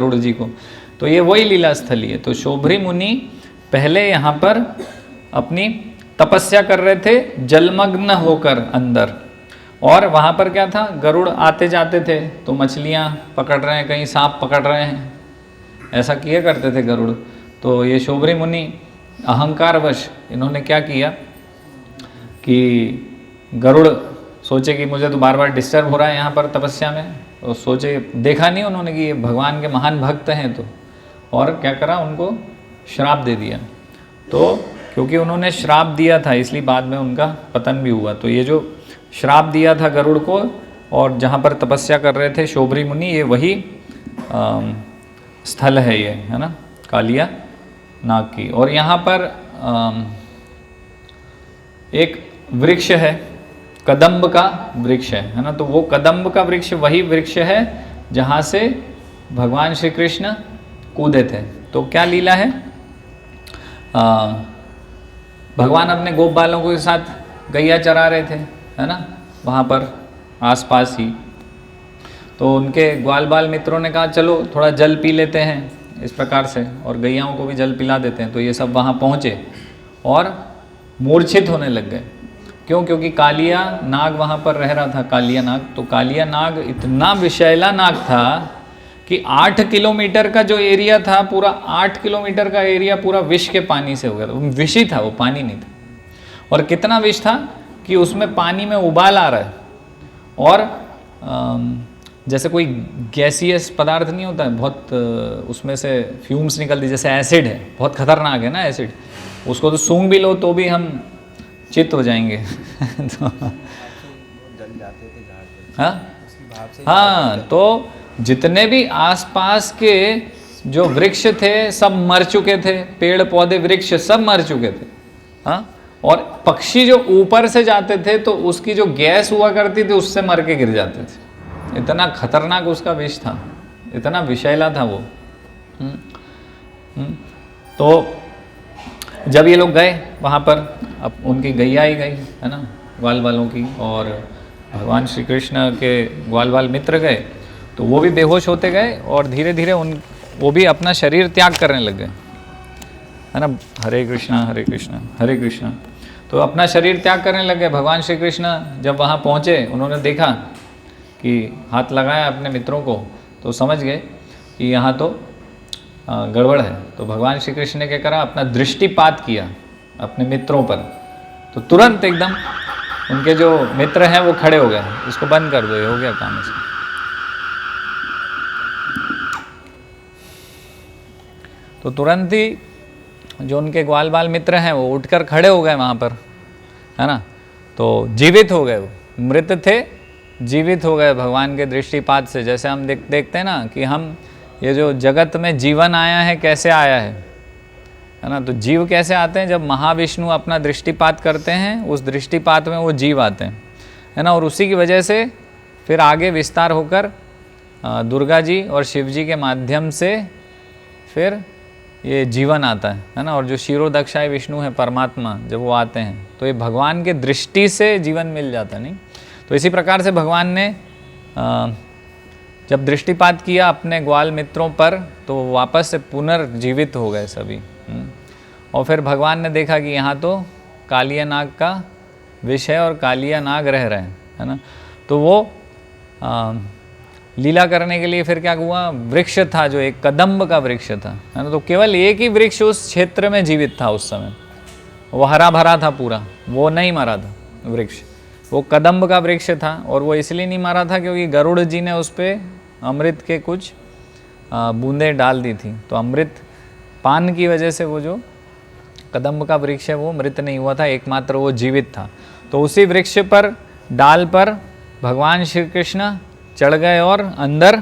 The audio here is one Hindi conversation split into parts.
गरुड़ जी को। तो ये वही लीला स्थली है। तो शोभरी मुनि पहले यहाँ पर अपनी तपस्या कर रहे थे जलमग्न होकर अंदर, और वहाँ पर क्या था, गरुड़ आते जाते थे तो मछलियाँ पकड़ रहे हैं, कहीं सांप पकड़ रहे हैं, ऐसा किया करते थे गरुड़। तो ये शोभरी मुनि अहंकारवश इन्होंने क्या किया कि गरुड़ सोचे कि मुझे तो बार बार डिस्टर्ब हो रहा है यहाँ पर तपस्या में, तो सोचे, देखा नहीं उन्होंने कि ये भगवान के महान भक्त हैं, तो और क्या करा, उनको श्राप दे दिया। तो क्योंकि उन्होंने श्राप दिया था इसलिए बाद में उनका पतन भी हुआ। तो ये जो श्राप दिया था गरुड़ को, और जहाँ पर तपस्या कर रहे थे शोभरी मुनि, ये वही स्थल है, ये है ना, कालिया नाग की। और यहाँ पर एक वृक्ष है, कदम्ब का वृक्ष है ना। तो वो कदम्ब का वृक्ष वही वृक्ष है जहाँ से भगवान श्री कृष्ण कूदे थे। तो क्या लीला है, भगवान अपने गोप बालों के साथ गैया चरा रहे थे, है ना, वहाँ पर आसपास ही। तो उनके ग्वाल बाल मित्रों ने कहा चलो थोड़ा जल पी लेते हैं इस प्रकार से, और गैयाओं को भी जल पिला देते हैं। तो ये सब वहाँ पहुँचे और मूर्छित होने लग गए। क्यों? क्योंकि कालिया नाग वहाँ पर रह रहा था, कालिया नाग। तो कालिया नाग इतना विषैला नाग था कि 8 किलोमीटर का जो एरिया था, पूरा 8 किलोमीटर का एरिया पूरा विष के पानी से हो गया था। विष ही था, वो पानी नहीं था। और कितना विष था कि उसमें पानी में उबाल आ रहा है, और जैसे कोई गैसियस पदार्थ नहीं होता है, बहुत उसमें से फ्यूम्स निकलती, जैसे एसिड है, बहुत खतरनाक है ना एसिड, उसको तो सूंघ भी लो तो भी हम चित हो जाएंगे। तो हाँ, तो जितने भी आसपास के जो वृक्ष थे सब मर चुके थे, पेड़ पौधे वृक्ष सब मर चुके थे। हाँ, और पक्षी जो ऊपर से जाते थे तो उसकी जो गैस हुआ करती थी उससे मर के गिर जाते थे। इतना खतरनाक उसका विष था, इतना विषैला था वो। तो जब ये लोग गए वहाँ पर, अब उनकी गैया ही गई, है ना, ग्वाल बालों की, और भगवान श्री कृष्ण के ग्वाल बाल मित्र गए, तो वो भी बेहोश होते गए, और धीरे धीरे वो भी अपना शरीर त्याग करने लग गए, है ना। हरे कृष्णा हरे कृष्णा हरे कृष्णा। तो अपना शरीर त्याग करने लग गए। भगवान श्री कृष्ण जब वहाँ पहुँचे, उन्होंने देखा कि हाथ लगाया अपने मित्रों को, तो समझ गए कि यहाँ तो गड़बड़ है। तो भगवान श्री कृष्ण ने क्या करा, अपना दृष्टिपात किया अपने मित्रों पर। तो तुरंत एकदम उनके जो मित्र हैं वो खड़े हो गए, इसको बंद कर दो, ये हो गया काम इसका। तो तुरंत ही जो उनके ग्वाल बाल मित्र हैं वो उठकर खड़े हो गए वहाँ पर, है ना। तो जीवित हो गए, वो मृत थे जीवित हो गए भगवान के दृष्टिपात से। जैसे हम देखते हैं ना कि हम ये जो जगत में जीवन आया है कैसे आया है ना। तो जीव कैसे आते हैं, जब महाविष्णु अपना दृष्टिपात करते हैं, उस दृष्टिपात में वो जीव आते हैं, है ना। और उसी की वजह से फिर आगे विस्तार होकर दुर्गा जी और शिव जी के माध्यम से फिर ये जीवन आता है ना। और जो क्षीरोदक्षाय विष्णु है परमात्मा, जब वो आते हैं तो ये भगवान के दृष्टि से जीवन मिल जाता है, नहीं। तो इसी प्रकार से भगवान ने जब दृष्टिपात किया अपने ग्वाल मित्रों पर, तो वापस से पुनर्जीवित हो गए सभी। और फिर भगवान ने देखा कि यहाँ तो कालिया नाग का विष है और कालिया नाग रह रहे हैं, है ना। तो वो लीला करने के लिए फिर क्या हुआ, वृक्ष था जो एक कदम्ब का वृक्ष था, है ना। तो केवल एक ही वृक्ष उस क्षेत्र में जीवित था उस समय, वो हरा भरा था पूरा, वो नहीं मरा था वृक्ष, वो कदम्ब का वृक्ष था। और वो इसलिए नहीं मरा था क्योंकि गरुड़ जी ने उस पर अमृत के कुछ बूंदें डाल दी थी। तो अमृत पान की वजह से वो जो कदम्ब का वृक्ष है वो मृत नहीं हुआ था, एकमात्र वो जीवित था। तो उसी वृक्ष पर डाल पर भगवान श्री कृष्ण चढ़ गए और अंदर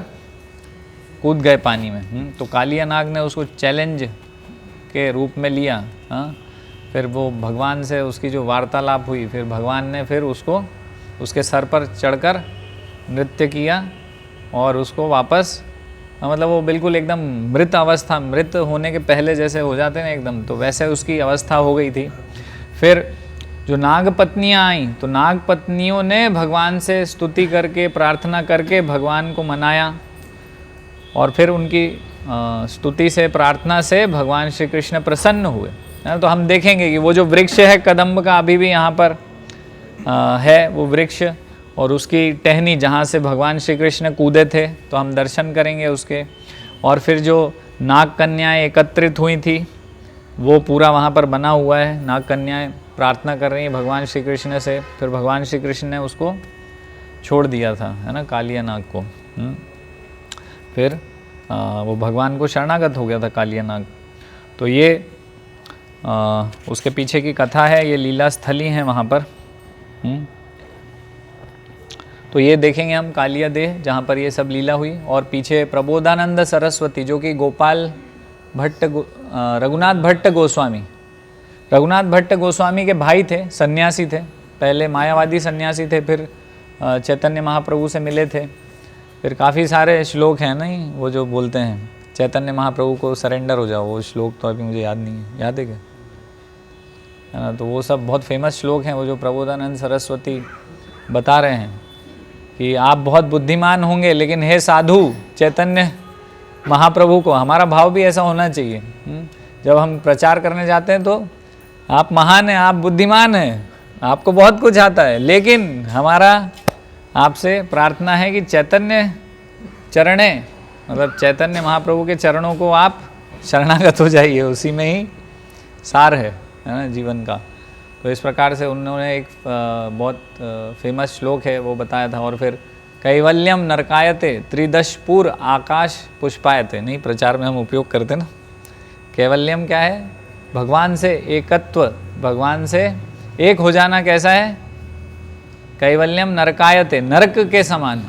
कूद गए पानी में। तो कालिया नाग ने उसको चैलेंज के रूप में लिया। हाँ, फिर वो भगवान से उसकी जो वार्तालाप हुई, फिर भगवान ने फिर उसको उसके सर पर चढ़कर नृत्य किया और उसको वापस, मतलब वो बिल्कुल एकदम मृत अवस्था, मृत होने के पहले जैसे हो जाते हैं एकदम, तो वैसे उसकी अवस्था हो गई थी। फिर जो नाग पत्नियाँ आईं, तो नाग पत्नियों ने भगवान से स्तुति करके प्रार्थना करके भगवान को मनाया, और फिर उनकी स्तुति से, प्रार्थना से भगवान श्री कृष्ण प्रसन्न हुए। तो हम देखेंगे कि वो जो वृक्ष है कदम्ब का अभी भी यहाँ पर है वो वृक्ष, और उसकी टहनी जहाँ से भगवान श्री कृष्ण कूदे थे तो हम दर्शन करेंगे उसके। और फिर जो नाग कन्याएँ एकत्रित हुई थी वो पूरा वहाँ पर बना हुआ है। नाग कन्याएँ प्रार्थना कर रही हैं भगवान श्री कृष्ण से, फिर भगवान श्री कृष्ण ने उसको छोड़ दिया था, है ना, कालिया नाग को। फिर वो भगवान को शरणागत हो गया था कालिया नाग। तो ये उसके पीछे की कथा है, ये लीला स्थली है वहाँ पर। तो ये देखेंगे हम कालिया देह जहाँ पर ये सब लीला हुई। और पीछे प्रबोधानंद सरस्वती जो कि गोपाल भट्ट रघुनाथ भट्ट गोस्वामी, रघुनाथ भट्ट गोस्वामी के भाई थे, सन्यासी थे, पहले मायावादी सन्यासी थे, फिर चैतन्य महाप्रभु से मिले थे। फिर काफ़ी सारे श्लोक हैं नहीं वो जो बोलते हैं चैतन्य महाप्रभु को सरेंडर हो जाओ, वो श्लोक तो अभी मुझे याद नहीं है, याद है क्या, है ना। तो वो सब बहुत फेमस श्लोक हैं वो जो प्रबोधानंद सरस्वती बता रहे हैं कि आप बहुत बुद्धिमान होंगे लेकिन हे साधु चैतन्य महाप्रभु को, हमारा भाव भी ऐसा होना चाहिए। जब हम प्रचार करने जाते हैं तो आप महान हैं, आप बुद्धिमान हैं, आपको बहुत कुछ आता है, लेकिन हमारा आपसे प्रार्थना है कि चैतन्य चरणे, मतलब चैतन्य महाप्रभु के चरणों को आप शरणागत हो जाइए, उसी में ही सार है ना जीवन का। तो इस प्रकार से उन्होंने एक बहुत फेमस श्लोक है वो बताया था। और फिर कैवल्यम नरकायते त्रिदशपुर आकाश पुष्पायते, नहीं प्रचार में हम उपयोग करते ना। कैवल्यम क्या है, भगवान से एकत्व, भगवान से एक हो जाना कैसा है, कैवल्यम नरकायते, नरक के समान,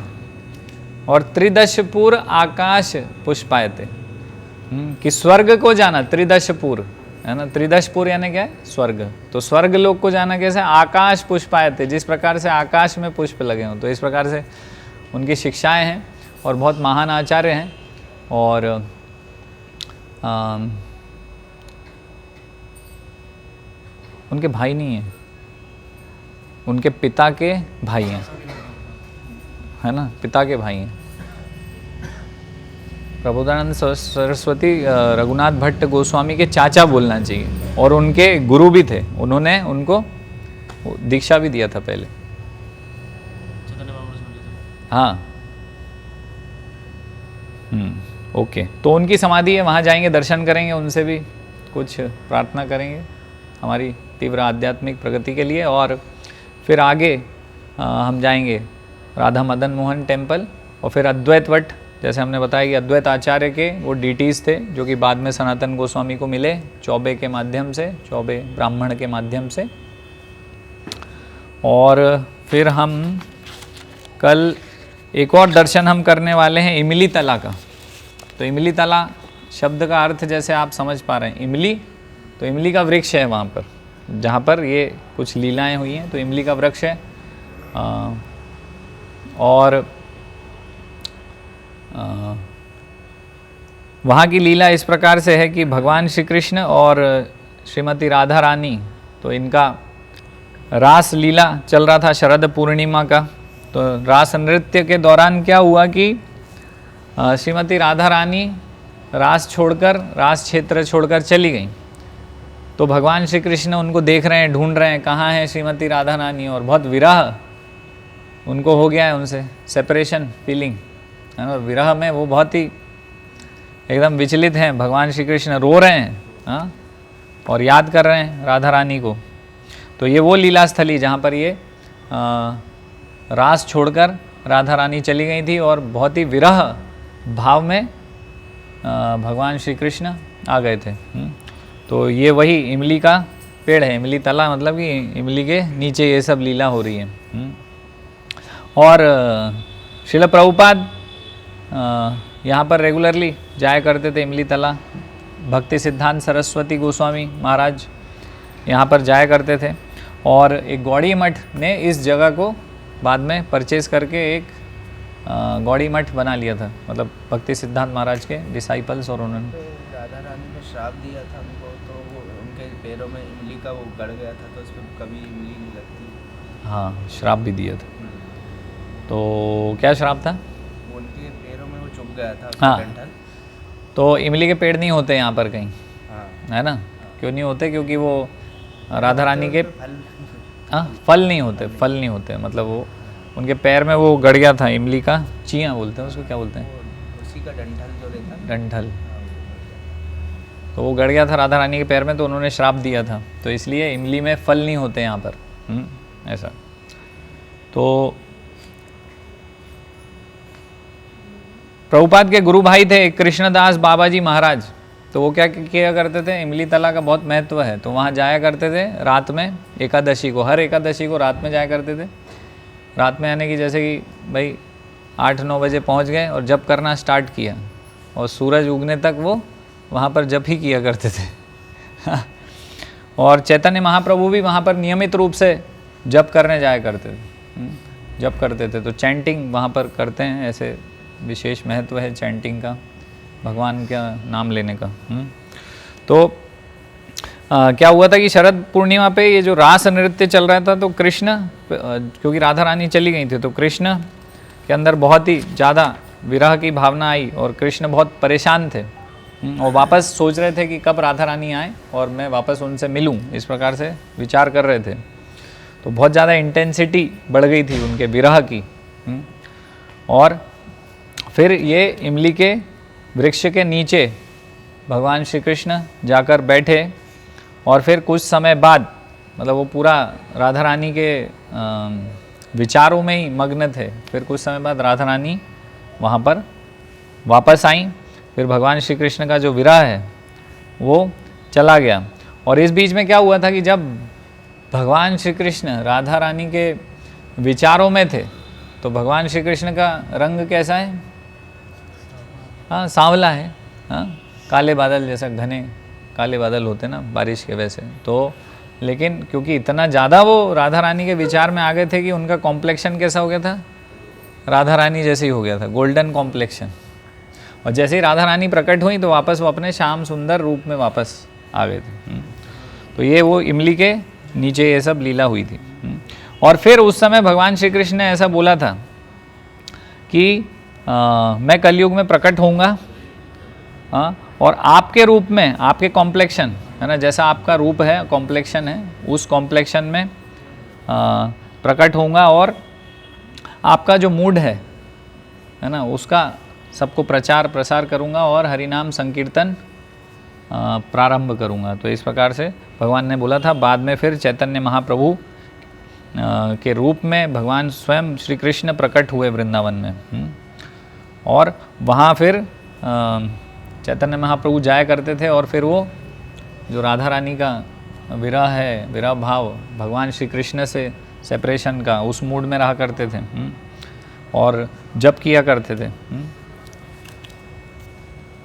और त्रिदशपुर आकाश पुष्पायते, कि स्वर्ग को जाना, त्रिदशपुर है ना, त्रिदशपुर यानी क्या है, स्वर्ग। तो स्वर्ग लोक को जाना कैसे, आकाश पुष्पायते, जिस प्रकार से आकाश में पुष्प लगे हों। तो इस प्रकार से उनकी शिक्षाएं हैं और बहुत महान आचार्य हैं। और उनके भाई नहीं हैं, उनके पिता के भाई हैं, है ना, पिता के भाई हैं। प्रबोधानंद सरस्वती रघुनाथ भट्ट गोस्वामी के चाचा बोलना चाहिए, और उनके गुरु भी थे, उन्होंने उनको दीक्षा भी दिया था पहले। हाँ, ओके। तो उनकी समाधि है, वहाँ जाएंगे, दर्शन करेंगे, उनसे भी कुछ प्रार्थना करेंगे हमारी तीव्र आध्यात्मिक प्रगति के लिए। और फिर आगे हम जाएंगे राधा मदन मोहन टेम्पल, और फिर अद्वैत वट, जैसे हमने बताया कि अद्वैत आचार्य के वो डीटीज़ थे जो कि बाद में सनातन गोस्वामी को मिले चौबे के माध्यम से, चौबे ब्राह्मण के माध्यम से। और फिर हम कल एक और दर्शन हम करने वाले हैं इमली तला का। तो इमली तला शब्द का अर्थ जैसे आप समझ पा रहे हैं, इमली, तो इमली का वृक्ष है वहाँ पर जहाँ पर ये कुछ लीलाएं हुई हैं, तो इमली का वृक्ष है। और वहाँ की लीला इस प्रकार से है कि भगवान श्री कृष्ण और श्रीमती राधा रानी, तो इनका रास लीला चल रहा था शरद पूर्णिमा का। तो रास नृत्य के दौरान क्या हुआ कि श्रीमती राधा रानी रास छोड़कर, रास क्षेत्र छोड़कर चली गई। तो भगवान श्री कृष्ण उनको देख रहे हैं, ढूंढ रहे हैं कहाँ है श्रीमती राधा रानी, और बहुत विरह उनको हो गया है उनसे, सेपरेशन फीलिंग है ना। विरह में वो बहुत ही एकदम विचलित हैं, भगवान श्री कृष्ण रो रहे हैं, हाँ, और याद कर रहे हैं राधा रानी को। तो ये वो लीला स्थली जहाँ पर ये रास छोड़कर राधा रानी चली गई थी, और बहुत ही विरह भाव में भगवान श्री कृष्ण आ गए थे। तो ये वही इमली का पेड़ है, इमली तला, मतलब कि इमली के नीचे ये सब लीला हो रही है। और श्रील प्रभुपाद यहाँ पर रेगुलरली जाया करते थे इमली तला। भक्ति सिद्धांत सरस्वती गोस्वामी महाराज यहाँ पर जाया करते थे, और एक गौड़ी मठ ने इस जगह को बाद में परचेज करके एक गौड़ी मठ बना लिया था, मतलब भक्ति सिद्धांत महाराज के डिसाइपल्स। और उन्होंने राधा रानी ने श्राप दिया था उनको, तो वो उनके पैरों में इमली का वो गड़ गया था, तो उस पर कभी इमली नहीं लगती। हाँ, श्राप भी दिया था। तो क्या श्राप था? उनके पैरों में वो चुभ गया था हाँ, डंठल, तो इमली के पेड़ नहीं होते यहाँ पर कहीं, हाँ है ना? क्यों नहीं होते? क्योंकि वो राधा रानी के फल फल नहीं होते, फल नहीं होते, मतलब वो उनके पैर में वो गड़ गया था, इमली का चिया बोलते हैं उसको, क्या बोलते हैं, वो उसी का डंठल जो रहता है ना, डंठल, हाँ, तो वो गड़ गया था राधा रानी के पैर में, तो उन्होंने श्राप दिया था, तो इसलिए इमली में फल नहीं होते यहाँ पर। ऐसा। तो प्रभुपाद के गुरु भाई थे कृष्णदास बाबा जी महाराज, तो वो क्या किया करते थे, इमली तला का बहुत महत्व है, तो वहाँ जाया करते थे रात में, एकादशी को, हर एकादशी को रात में जाया करते थे। रात में आने की, जैसे कि भाई 8-9 बजे पहुँच गए और जप करना स्टार्ट किया, और सूरज उगने तक वो वहाँ पर जप ही किया करते थे। और चैतन्य महाप्रभु भी वहाँ पर नियमित रूप से जप करने जाया करते थे, जप करते थे, तो चैंटिंग वहाँ पर करते हैं, ऐसे विशेष महत्व है चैंटिंग का, भगवान का नाम लेने का। तो क्या हुआ था कि शरद पूर्णिमा पे ये जो रास नृत्य चल रहा था, तो कृष्ण, क्योंकि राधा रानी चली गई थी, तो कृष्ण के अंदर बहुत ही ज़्यादा विरह की भावना आई, और कृष्ण बहुत परेशान थे, और वापस सोच रहे थे कि कब राधा रानी आए और मैं वापस उनसे मिलूं, इस प्रकार से विचार कर रहे थे। तो बहुत ज़्यादा इंटेंसिटी बढ़ गई थी उनके विरह की। और फिर ये इमली के वृक्ष के नीचे भगवान श्री कृष्ण जाकर बैठे, और फिर कुछ समय बाद, मतलब वो पूरा राधा रानी के विचारों में ही मग्न थे, फिर कुछ समय बाद राधा रानी वहाँ पर वापस आई, फिर भगवान श्री कृष्ण का जो विरह है वो चला गया। और इस बीच में क्या हुआ था कि जब भगवान श्री कृष्ण राधा रानी के विचारों में थे, तो भगवान श्री कृष्ण का रंग कैसा है? हाँ, सांवला है, हाँ, काले बादल जैसा, घने काले बादल होते ना बारिश के वैसे। तो लेकिन क्योंकि इतना ज़्यादा वो राधा रानी के विचार में आ गए थे कि उनका कॉम्प्लेक्शन कैसा हो गया था, राधा रानी जैसे ही हो गया था, गोल्डन कॉम्प्लेक्शन। और जैसे ही राधा रानी प्रकट हुई तो वापस वो अपने श्याम सुंदर रूप में वापस आ गए थे। तो ये वो इमली के नीचे ये सब लीला हुई थी। और फिर उस समय भगवान श्री कृष्ण ने ऐसा बोला था कि मैं कलयुग में प्रकट होऊंगा, और आपके रूप में, आपके कॉम्प्लेक्शन है ना, जैसा आपका रूप है, कॉम्प्लेक्शन है, उस कॉम्प्लेक्शन में प्रकट होऊंगा, और आपका जो मूड है ना, उसका सबको प्रचार प्रसार करूंगा, और हरिनाम संकीर्तन प्रारंभ करूंगा। तो इस प्रकार से भगवान ने बोला था। बाद में फिर चैतन्य महाप्रभु के रूप में भगवान स्वयं श्री कृष्ण प्रकट हुए वृंदावन में, और वहाँ फिर चैतन्य महाप्रभु जाया करते थे, और फिर वो जो राधा रानी का विरह है, विरह भाव भगवान श्री कृष्ण से सेपरेशन का, उस मूड में रहा करते थे, और जप किया करते थे।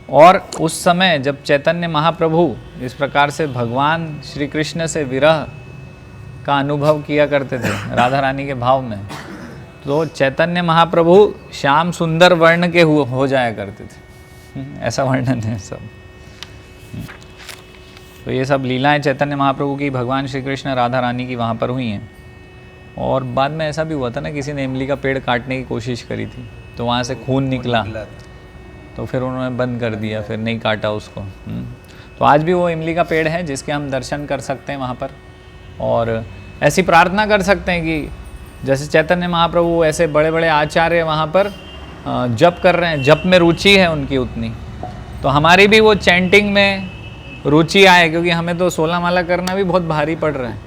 और उस समय जब चैतन्य महाप्रभु इस प्रकार से भगवान श्री कृष्ण से विरह का अनुभव किया करते थे राधा रानी के भाव में, तो चैतन्य महाप्रभु श्याम सुंदर वर्ण के हो जाया करते थे। ऐसा वर्णन है सब। तो ये सब लीलाएं चैतन्य महाप्रभु की, भगवान श्री कृष्ण राधा रानी की वहाँ पर हुई हैं। और बाद में ऐसा भी हुआ था ना, किसी ने इमली का पेड़ काटने की कोशिश करी थी, तो वहाँ से खून निकला, तो फिर उन्होंने बंद कर दिया, फिर नहीं काटा उसको। तो आज भी वो इमली का पेड़ है जिसके हम दर्शन कर सकते हैं वहाँ पर, और ऐसी प्रार्थना कर सकते हैं कि जैसे चैतन्य महाप्रभु ऐसे बड़े बड़े आचार्य वहाँ पर जप कर रहे हैं, जप में रुचि है उनकी उतनी, तो हमारी भी वो चैंटिंग में रुचि आए, क्योंकि हमें तो 16 माला करना भी बहुत भारी पड़ रहा है।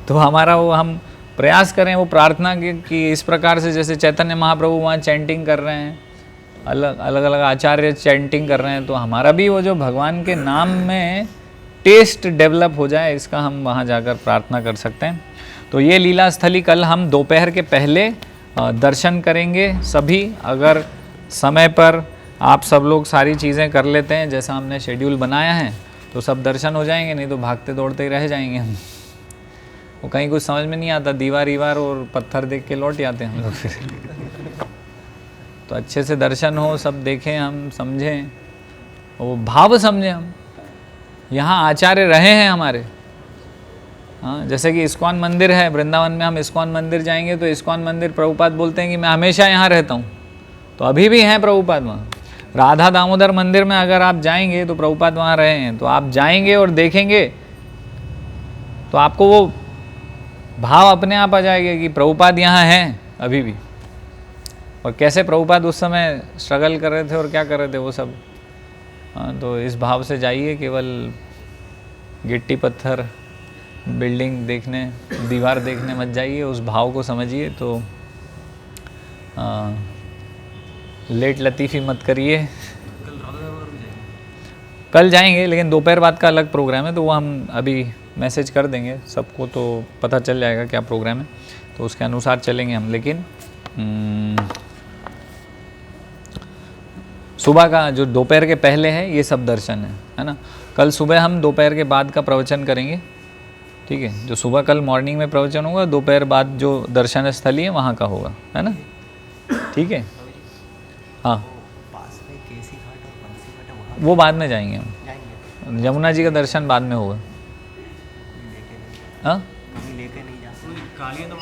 तो हमारा वो, हम प्रयास करें वो प्रार्थना कि इस प्रकार से जैसे चैतन्य महाप्रभु वहाँ चैंटिंग कर रहे हैं, अलग अलग आचार्य चैंटिंग कर रहे हैं, तो हमारा भी वो जो भगवान के नाम में टेस्ट डेवलप हो जाए, इसका हम वहाँ जाकर प्रार्थना कर सकते हैं। तो ये लीला स्थली कल हम दोपहर के पहले दर्शन करेंगे सभी। अगर समय पर आप सब लोग सारी चीज़ें कर लेते हैं जैसा हमने शेड्यूल बनाया है, तो सब दर्शन हो जाएंगे, नहीं तो भागते दौड़ते ही रह जाएंगे हम। वो कहीं कुछ समझ में नहीं आता, दीवार और पत्थर देख के लौट आते हैं हम लोग फिर। तो अच्छे से दर्शन हो, सब देखें, हम समझें, वो भाव समझें। हम यहाँ आचार्य रहे हैं हमारे, हाँ, जैसे कि इस्कॉन मंदिर है वृंदावन में, हम इस्कॉन मंदिर जाएंगे तो इस्कॉन मंदिर प्रभुपाद बोलते हैं कि मैं हमेशा यहाँ रहता हूँ, तो अभी भी हैं प्रभुपाद वहाँ। राधा दामोदर मंदिर में अगर आप जाएंगे तो प्रभुपाद वहाँ रहे हैं, तो आप जाएंगे और देखेंगे तो आपको वो भाव अपने आप आ जाएगा कि प्रभुपाद यहाँ हैं अभी भी, और कैसे प्रभुपाद उस समय स्ट्रगल कर रहे थे और क्या कर रहे थे वो सब। हाँ, तो इस भाव से जाइए, केवल गिट्टी पत्थर बिल्डिंग देखने, दीवार देखने मत जाइए, उस भाव को समझिए। तो लेट लतीफ़ी मत करिए। कल जाएंगे, लेकिन दोपहर बाद का अलग प्रोग्राम है, तो वो हम अभी मैसेज कर देंगे सबको, तो पता चल जाएगा क्या प्रोग्राम है, तो उसके अनुसार चलेंगे हम। लेकिन सुबह का जो दोपहर के पहले है ये सब दर्शन है ना। कल सुबह हम दोपहर के बाद का प्रवचन करेंगे, ठीक है। जो सुबह कल मॉर्निंग में प्रवचन होगा, दोपहर बाद जो दर्शन स्थली है वहाँ का होगा, है ना, ठीक है। हाँ, पास में केसी घाट और बंसी घाट है, वहाँ वो बाद में जाएंगे हम, जाएंगे। यमुना जी का दर्शन बाद में होगा। कभी लेके नहीं हाँ, कभी लेके नहीं जा सकते।